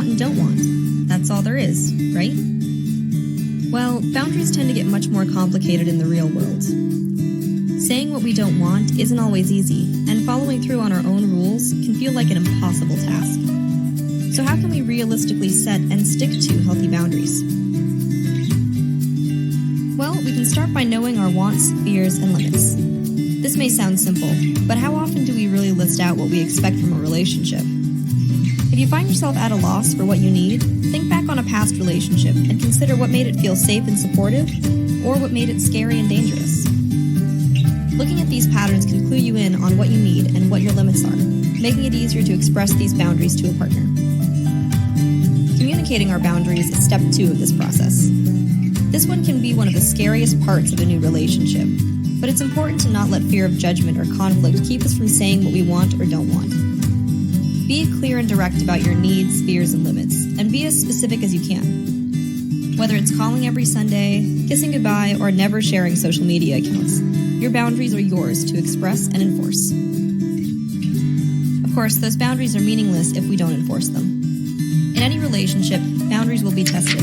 want and don't want. That's all there is, right? Well, boundaries tend to get much more complicated in the real world. Saying what we don't want isn't always easy, and following through on our own rules can feel like an impossible task. So how can we realistically set and stick to healthy boundaries? Well, we can start by knowing our wants, fears, and limits. This may sound simple, but how often do we really list out what we expect from a relationship? If you find yourself at a loss for what you need, think back on a past relationship and consider what made it feel safe and supportive, or what made it scary and dangerous. Looking at these patterns can clue you in on what you need and what your limits are, making it easier to express these boundaries to a partner. Communicating our boundaries is step 2 of this process. This one can be one of the scariest parts of a new relationship, but it's important to not let fear of judgment or conflict keep us from saying what we want or don't want. Be clear and direct about your needs, fears, and limits, and be as specific as you can. Whether it's calling every Sunday, kissing goodbye, or never sharing social media accounts, your boundaries are yours to express and enforce. Of course, those boundaries are meaningless if we don't enforce them. In any relationship, boundaries will be tested.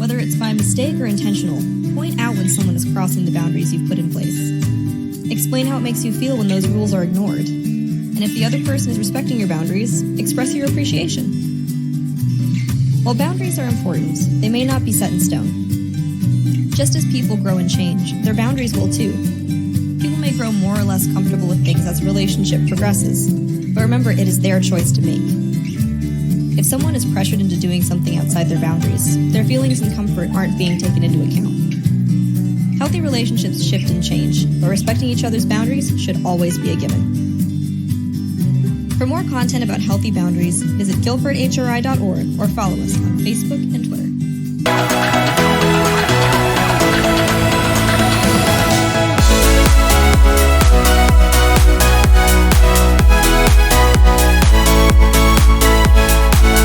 Whether it's by mistake or intentional, point out when someone is crossing the boundaries you've put in place. Explain how it makes you feel when those rules are ignored. And if the other person is respecting your boundaries, express your appreciation. While boundaries are important, they may not be set in stone. Just as people grow and change, their boundaries will too. People may grow more or less comfortable with things as the relationship progresses, but remember, it is their choice to make. If someone is pressured into doing something outside their boundaries, their feelings and comfort aren't being taken into account. Healthy relationships shift and change, but respecting each other's boundaries should always be a given. For more content about healthy boundaries, visit guilfordhri.org or follow us on Facebook and Twitter.